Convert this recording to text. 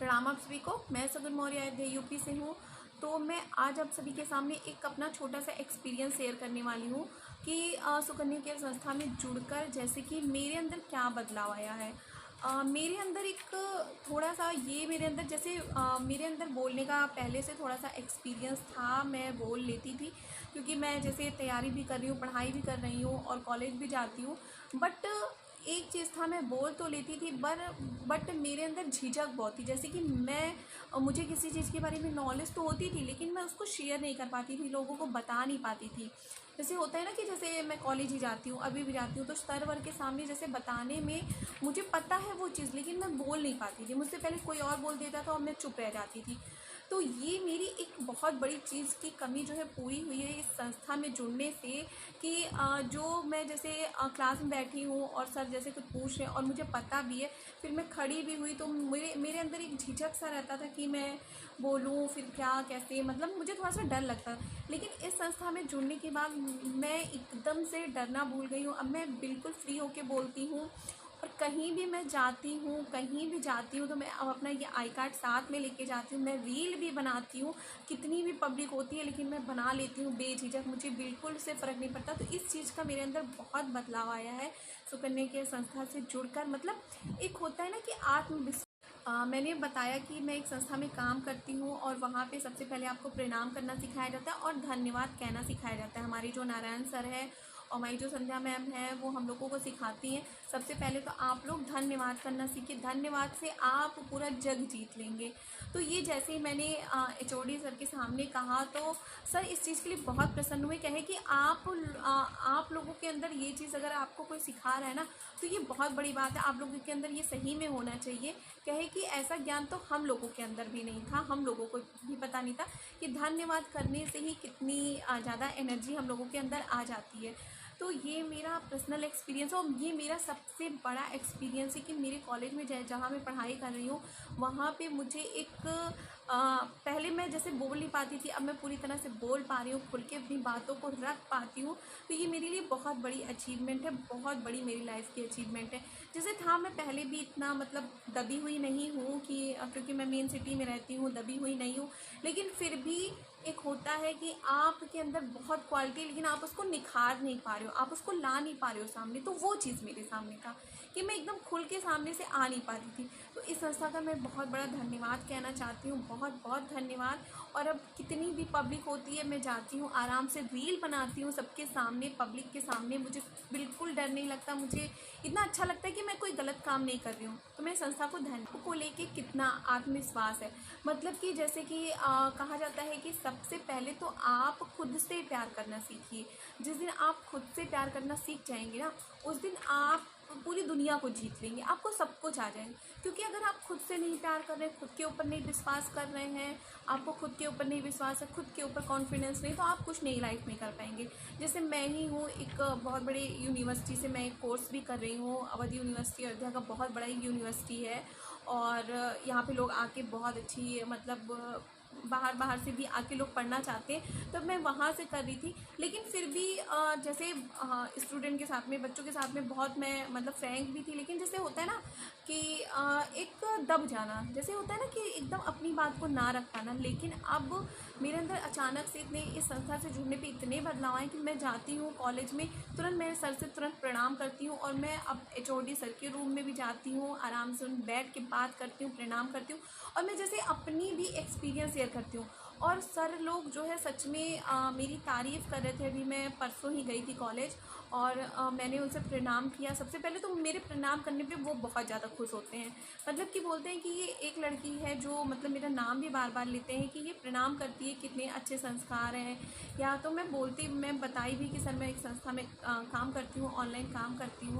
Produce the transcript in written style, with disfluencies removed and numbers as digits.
प्रणाम आप सभी को। मैं सगुन मौर्य अयोध्या यूपी से हूँ। तो मैं आज आप सभी के सामने एक अपना छोटा सा एक्सपीरियंस शेयर करने वाली हूँ कि सुकन्या केयर संस्था में जुड़कर जैसे कि मेरे अंदर क्या बदलाव आया है। मेरे अंदर एक थोड़ा सा ये मेरे अंदर जैसे मेरे अंदर बोलने का पहले से थोड़ा सा एक्सपीरियंस था। मैं बोल लेती थी क्योंकि मैं जैसे तैयारी भी कर रही हूँ, पढ़ाई भी कर रही हूँ और कॉलेज भी जाती हूँ। बट एक चीज़ था, मैं बोल तो लेती थी बट मेरे अंदर झिझक बहुत थी। जैसे कि मुझे किसी चीज़ के बारे में नॉलेज तो होती थी लेकिन मैं उसको शेयर नहीं कर पाती थी, लोगों को बता नहीं पाती थी। जैसे होता है ना कि जैसे मैं कॉलेज ही जाती हूँ, अभी भी जाती हूँ, तो सर वर्ग के सामने जैसे बताने में मुझे पता है वो चीज़, लेकिन मैं बोल नहीं पाती थी। मुझसे पहले कोई और बोल देता था और मैं चुप रह जाती थी। तो ये मेरी एक बहुत बड़ी चीज़ की कमी जो है पूरी हुई है इस संस्था में जुड़ने से कि जो मैं जैसे क्लास में बैठी हूँ और सर जैसे कुछ पूछ रहे हैं और मुझे पता भी है, फिर मैं खड़ी भी हुई तो मेरे मेरे अंदर एक झिझक सा रहता था कि मैं बोलूँ फिर क्या कैसे, मतलब मुझे थोड़ा सा डर लगता था। लेकिन इस संस्था में जुड़ने के बाद मैं एकदम से डरना भूल गई हूँ। अब मैं बिल्कुल फ्री होके बोलती हूँ और कहीं भी मैं जाती हूँ, कहीं भी जाती हूँ तो मैं अब अपना ये आई कार्ड साथ में लेके जाती हूँ। मैं रील भी बनाती हूँ, कितनी भी पब्लिक होती है लेकिन मैं बना लेती हूँ बेझिझक, मुझे बिल्कुल से फ़र्क नहीं पड़ता। तो इस चीज़ का मेरे अंदर बहुत बदलाव आया है सुकन्या केयर संस्था से जुड़कर। मतलब एक होता है ना कि मैंने बताया कि मैं एक संस्था में काम करती हूँ और वहाँ पे सबसे पहले आपको प्रणाम करना सिखाया जाता है और धन्यवाद कहना सिखाया जाता है। हमारी जो नारायण सर है और हमारी जो संध्या मैम है वो हम लोगों को सिखाती हैं। सबसे पहले तो आप लोग धन्यवाद करना सीखिए, धन्यवाद से आप पूरा जग जीत लेंगे। तो ये जैसे ही मैंने एचओडी सर के सामने कहा तो सर इस चीज़ के लिए बहुत प्रसन्न हुए। कहे कि आप लोगों के अंदर ये चीज़ अगर आपको कोई सिखा रहा है ना तो ये बहुत बड़ी बात है, आप लोगों के अंदर ये सही में होना चाहिए। कहे कि ऐसा ज्ञान तो हम लोगों के अंदर भी नहीं था, हम लोगों को भी पता नहीं था कि धन्यवाद करने से ही कितनी ज़्यादा एनर्जी हम लोगों के अंदर आ जाती है। तो ये मेरा पर्सनल एक्सपीरियंस है और ये मेरा सबसे बड़ा एक्सपीरियंस है कि मेरे कॉलेज में जहाँ मैं पढ़ाई कर रही हूँ वहाँ पे मुझे एक पहले मैं जैसे बोल नहीं पाती थी, अब मैं पूरी तरह से बोल पा रही हूँ, खुल के अपनी बातों को रख पाती हूँ। तो ये मेरे लिए बहुत बड़ी अचीवमेंट है, बहुत बड़ी मेरी लाइफ की अचीवमेंट है। जैसे था मैं पहले भी इतना मतलब दबी हुई नहीं हूँ कि क्योंकि मैं मेन सिटी में रहती हूँ, दबी हुई नहीं हूँ, लेकिन फिर भी एक होता है कि आपके अंदर बहुत क्वालिटी है लेकिन आप उसको निखार नहीं पा रहे हो, आप उसको ला नहीं पा रहे हो सामने। तो वो चीज़ मेरे सामने था कि मैं एकदम खुल के सामने से आ नहीं पाती थी। तो इस संस्था का मैं बहुत बड़ा धन्यवाद कहना चाहती हूँ, बहुत बहुत धन्यवाद। और अब कितनी भी पब्लिक होती है मैं जाती हूँ, आराम से रील बनाती हूँ सबके सामने, पब्लिक के सामने, मुझे बिल्कुल डर नहीं लगता। मुझे इतना अच्छा लगता है कि मैं कोई गलत काम नहीं कर रही हूँ। तो मैं संस्था को धन्यवाद को लेके कितना आत्मविश्वास है, मतलब कि जैसे कि कहा जाता है कि सबसे पहले तो आप खुद से प्यार करना सीखिए। जिस दिन आप खुद से प्यार करना सीख जाएंगे ना उस दिन आप पूरी दुनिया को जीत लेंगे, आपको सब कुछ आ जाएगा। क्योंकि अगर आप खुद से नहीं प्यार कर रहे हैं, खुद के ऊपर नहीं विश्वास कर रहे हैं, आपको खुद के ऊपर नहीं विश्वास है, खुद के ऊपर कॉन्फिडेंस नहीं, तो आप कुछ नई लाइफ में कर पाएंगे। जैसे मैं ही हूँ, एक बहुत बड़ी यूनिवर्सिटी से मैं एक कोर्स भी कर रही हूँ, अवध यूनिवर्सिटी अयोध्या का बहुत बड़ा यूनिवर्सिटी है और यहाँ पे लोग आके बहुत अच्छी मतलब बाहर से भी आके लोग पढ़ना चाहते हैं। तब मैं वहाँ से कर रही थी, लेकिन फिर भी जैसे स्टूडेंट के साथ में, बच्चों के साथ में बहुत मैं मतलब फ्रैंक भी थी। लेकिन जैसे होता है ना कि एक दब जाना, जैसे होता है ना कि एकदम अपनी बात को ना रख पाना। लेकिन अब मेरे अंदर अचानक से इतने इस संस्था से जुड़ने पे इतने बदलाव आए कि मैं जाती हूँ कॉलेज में, तुरंत मैं सर से तुरंत प्रणाम करती हूँ और मैं अब एचओडी सर के रूम में भी जाती हूँ, आराम से उन बैठ के बात करती हूँ, प्रणाम करती हूँ और मैं जैसे अपनी भी एक्सपीरियंस शेयर करती हूँ। और सर लोग जो है सच में मेरी तारीफ़ कर रहे थे। अभी मैं परसों ही गई थी कॉलेज और मैंने उनसे प्रणाम किया। सबसे पहले तो मेरे प्रणाम करने पे वो बहुत ज़्यादा खुश होते हैं, मतलब कि बोलते हैं कि ये एक लड़की है जो मतलब मेरा नाम भी बार बार लेते हैं कि ये प्रणाम करती है, कितने अच्छे संस्कार हैं। या तो मैं बताई भी कि सर मैं एक संस्था में काम करती हूँ, ऑनलाइन काम करती हूँ।